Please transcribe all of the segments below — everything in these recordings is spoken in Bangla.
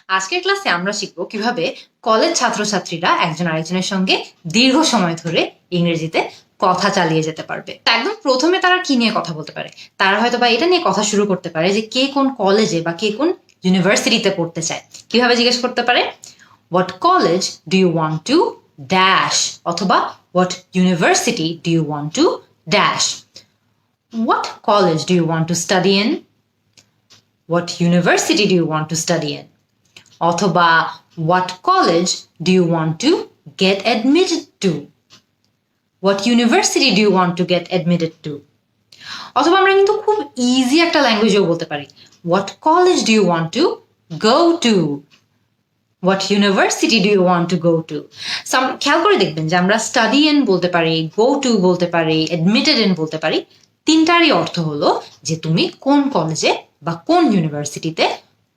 আজকের ক্লাসে আমরা শিখব কিভাবে কলেজ ছাত্রছাত্রীরা একজন আরেকজনের সঙ্গে দীর্ঘ সময় ধরে ইংরেজিতে কথা চালিয়ে যেতে পারবে। একদম প্রথমে তারা কি নিয়ে কথা বলতে পারে, তারা হয়তো বা এটা নিয়ে কথা শুরু করতে পারে যে কে কোন কলেজে বা কে কোন ইউনিভার্সিটিতে পড়তে চায়। কিভাবে জিজ্ঞেস করতে পারে, what college do you want to dash, অথবা what university do you want to dash. What college do you want to study in, what university do you want to study in, অথবা what college do you want to get admitted to, what university do you want to get admitted to। অথবা আমরা কিন্তু খুব ইজি একটা ল্যাঙ্গুয়েজেও বলতে পারি, what college do you want to go to, what university do you want to go to। খেয়াল করে দেখবেন যে আমরা স্টাডি ইন বলতে পারি, go to বলতে পারি, admitted in বলতে পারি, তিনটারই অর্থ হলো যে তুমি কোন কলেজে বা কোন ইউনিভার্সিটিতে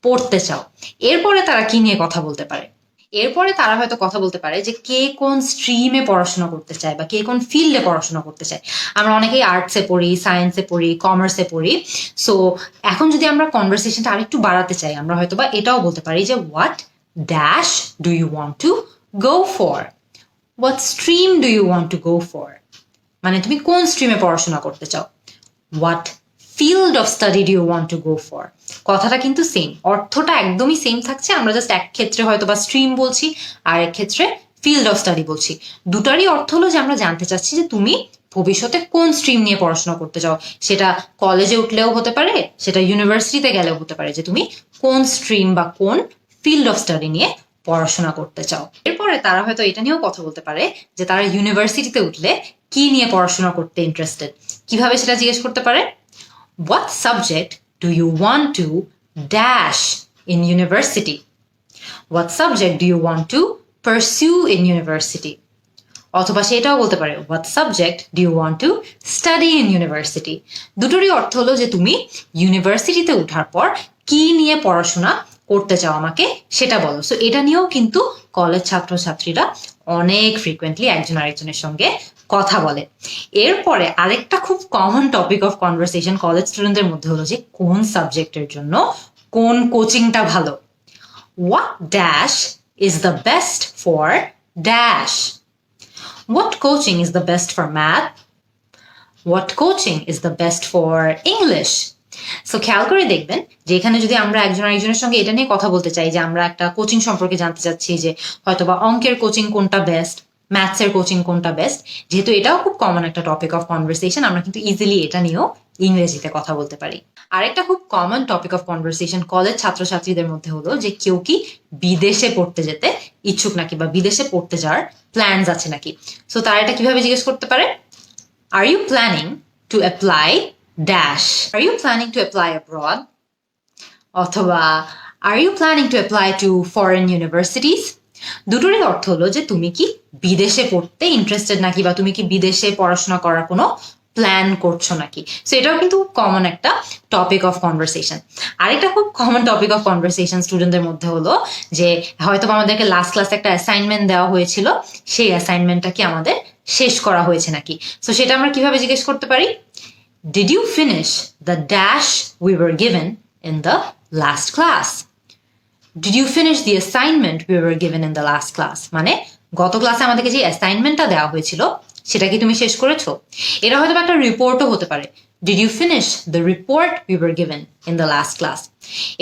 পড়তে চাও। এরপরে তারা কি নিয়ে কথা বলতে পারে, এরপরে তারা হয়তো কথা বলতে পারে যে কে কোন স্ট্রিমে পড়াশোনা করতে চায় বা কে কোন ফিল্ডে পড়াশোনা করতে চায়। আমরা অনেকেই আর্টসে পড়ি, সায়েন্সে পড়ি, কমার্সে পড়ি। সো এখন যদি আমরা কনভারসেশনটা আরেকটু বাড়াতে চাই, আমরা হয়তো বা এটাও বলতে পারি যে what dash do you want to go for, what stream do you want to go for, মানে তুমি কোন স্ট্রিমে পড়াশোনা করতে চাও। What field of study do you want to go for, কথাটা কিন্তু সেম, অর্থটা একদমই সেম থাকছে। আমরা জাস্ট এক ক্ষেত্রে হয়তো বা স্ট্রিম বলছি, আর এক ক্ষেত্রে ফিল্ড অফ স্টাডি বলছি। দুটারই অর্থ হলো যে আমরা জানতে চাচ্ছি যে তুমি ভবিষ্যতে কোন স্ট্রিম নিয়ে পড়াশোনা করতে চাও। সেটা কলেজে উঠলেও হতে পারে, সেটা ইউনিভার্সিটিতে গেলেও হতে পারে, যে তুমি কোন স্ট্রিম বা কোন ফিল্ড অফ স্টাডি নিয়ে পড়াশোনা করতে চাও। এরপরে তারা হয়তো এটা নিয়েও কথা বলতে পারে যে তারা ইউনিভার্সিটিতে উঠলে কি নিয়ে পড়াশোনা করতে ইন্টারেস্টেড। কিভাবে সেটা জিজ্ঞেস করতে পারে, what subject do you want to dash in university, what subject do you want to pursue in university, অথবা সেটাও বলতে পারে what subject do you want to study in university। দুটোরই অর্থ হলো যে তুমি ইউনিভার্সিটিতে ওঠার পর কি নিয়ে পড়াশোনা করতে চাও, আমাকে সেটা বলো। সো এটা নিয়েও কিন্তু কলেজ ছাত্রছাত্রীরা অনেক ফ্রিকুয়েন্টলি একজন আরেকজনের সঙ্গে কথা বলে। এরপরে আরেকটা খুব common topic of conversation college স্টুডেন্টদের মধ্যে হলো যে কোন সাবজেক্টের জন্য কোন কোচিংটা ভালো। What dash is the best for dash, what coaching is the best for math, what coaching is the best for English। So খেয়াল করে দেখবেন যে এখানে যদি আমরা একজন আরেকজনের সঙ্গে এটা নিয়ে কথা বলতে চাই, যে আমরা একটা কোচিং সম্পর্কে জানতে চাচ্ছি, যে হয়তোবা অঙ্কের কোচিং কোনটা বেস্ট, ম্যাথসের কোচিং কোনটা বেস্ট, যেহেতু এটাও খুব কমন একটা টপিক অফ কনভারসেশন, আমরা কিন্তু ইজিলি এটা নিয়েও ইংরেজিতে কথা বলতে পারি। আরেকটা খুব common topic of conversation college ছাত্রছাত্রীদের মধ্যে হলো যে কেউ কি বিদেশে পড়তে যেতে ইচ্ছুক নাকি, বা বিদেশে পড়তে যাওয়ার প্ল্যানস আছে নাকি। সো তারা এটা কিভাবে জিজ্ঞেস করতে পারে, are you planning to apply dash, are you planning to apply abroad, অথবা are you planning to apply to foreign universities. দুটোরই অর্থ হলো যে তুমি কি বিদেশে পড়তে ইন্টারেস্টেড নাকি, বা তুমি কি বিদেশে পড়াশোনা করার কোনো প্ল্যান করছো নাকি। সো এটাও কিন্তু কমন একটা টপিক অফ কনভারসেশন। আরেকটা খুব কমন টপিক অফ কনভারসেশন স্টুডেন্টদের মধ্যে হলো যে হয়তো আমাদেরকে লাস্ট ক্লাসে একটা অ্যাসাইনমেন্ট দেওয়া হয়েছিল, সেই অ্যাসাইনমেন্টটা কি আমাদের শেষ করা হয়েছে নাকি। সো সেটা আমরা কিভাবে জিজ্ঞেস করতে পারি, did you finish the dash we were given in the last class, did you finish the assignment we were given in the last class, মানে গত ক্লাসে আমাদেরকে যে অ্যাসাইনমেন্টটা দেওয়া হয়েছিল সেটা কি তুমি শেষ করেছো। এটা হয়তো একটা রিপোর্টও হতে পারে, did you finish the report we were given in the last class.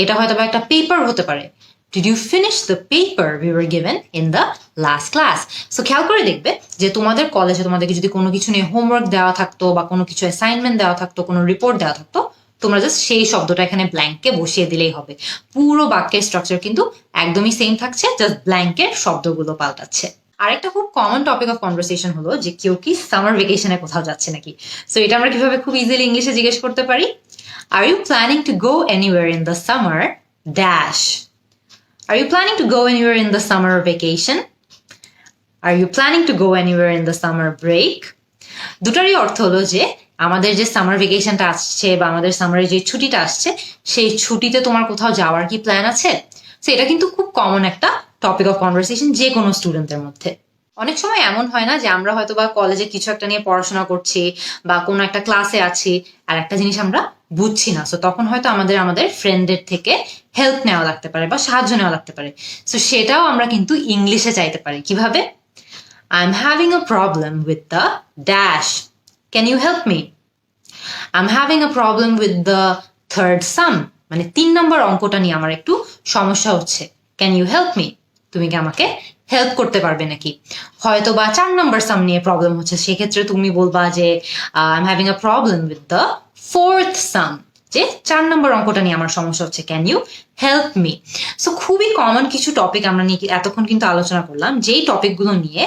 এটা হয়তো একটা পেপার হতে পারে, did you finish the paper we were given in the last class. So খেয়াল করে দেখবে যে তোমাদের কলেজে তোমাদেরকে যদি কোনো কিছু নিয়ে হোমওয়ার্ক দেওয়া থাকতো, বা কোনো কিছু অ্যাসাইনমেন্ট দেওয়া থাকতো, কোনো রিপোর্ট দেওয়া থাকতো, তোমরা জাস্ট সেই শব্দটা এখানে ব্ল্যাঙ্কে বসিয়ে দিলেই হবে। পুরো বাক্যের স্ট্রাকচার কিন্তু একদমই সেম থাকছে, জাস্ট ব্ল্যাঙ্কের শব্দগুলো পাল্টাচ্ছে। আরেকটা খুব কমন টপিক অফ কনভারসেশন হলো যে কেউ কি সামার ভেকেশনে কোথাও যাচ্ছে নাকি। সো এটা আমরা কিভাবে খুব ইজিলি ইংলিশে জিজ্ঞেস করতে পারি, are you planning to go anywhere in the summer dash, are you planning to go anywhere in the summer vacation, are you planning to go anywhere in the summer break. দুটারই অর্থ হলো যে আমাদের যে সামার ভেকেশনটা আসছে, বা আমাদের সামারের যে ছুটিটা আসছে, সেই ছুটিতে তোমার কোথাও যাওয়ার কি প্ল্যান আছে। সো এটা কিন্তু খুব কমন একটা টপিক অফ কনভারসেশন যে কোনো স্টুডেন্টদের মধ্যে। অনেক সময় এমন হয় না যে আমরা হয়তো বা কলেজে কিছু একটা নিয়ে পড়াশোনা করছি বা কোনো একটা ক্লাসে আছি আর একটা জিনিস আমরা বুঝছি না, সো তখন হয়তো আমাদের ফ্রেন্ডের থেকে হেল্প নেওয়া লাগতে পারে বা সাহায্য নেওয়া লাগতে পারে। সো সেটাও আমরা কিন্তু ইংলিশে চাইতে পারি। কিভাবে? I'm having a problem with the dash. Can you help me? I'm having a problem with the third sum. মানে 3 নম্বর অঙ্কটা নিয়ে আমার একটু সমস্যা হচ্ছে। Can you help me? তুমি কি আমাকে হেল্প করতে পারবে নাকি? হয়তো বা 4 নম্বর সাম নিয়ে প্রবলেম হচ্ছে, সেক্ষেত্রে তুমি বলবা যে I'm having a problem with the fourth sum. যে 4 নম্বর অঙ্কটা নিয়ে আমার সমস্যা হচ্ছে, can you help me? So খুবই কমন কিছু টপিক আমরা নিয়ে এতক্ষণ কিন্তু আলোচনা করলাম, যেই টপিকগুলো নিয়ে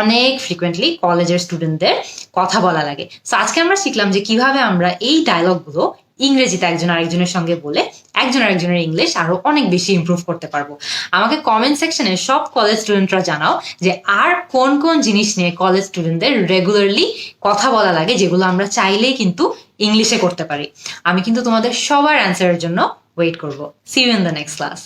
অনেক ফ্রিকুয়েন্টলি কলেজের স্টুডেন্টদের কথা বলা লাগে। সো আজকে আমরা শিখলাম যে কিভাবে আমরা এই ডায়লগগুলো ইংরেজিতে একজন আরেকজনের সঙ্গে বলে একজন আরেকজনের ইংলিশ আরো অনেক বেশি ইমপ্রুভ করতে পারবো। আমাকে কমেন্ট সেকশনে সব কলেজ স্টুডেন্টরা জানাও যে আর কোন কোন জিনিস নিয়ে কলেজ স্টুডেন্টদের রেগুলারলি কথা বলা লাগে, যেগুলো আমরা চাইলেই কিন্তু ইংলিশে করতে পারি। আমি কিন্তু তোমাদের সবার অ্যান্সারের জন্য ওয়েট করবো। See you in the next class.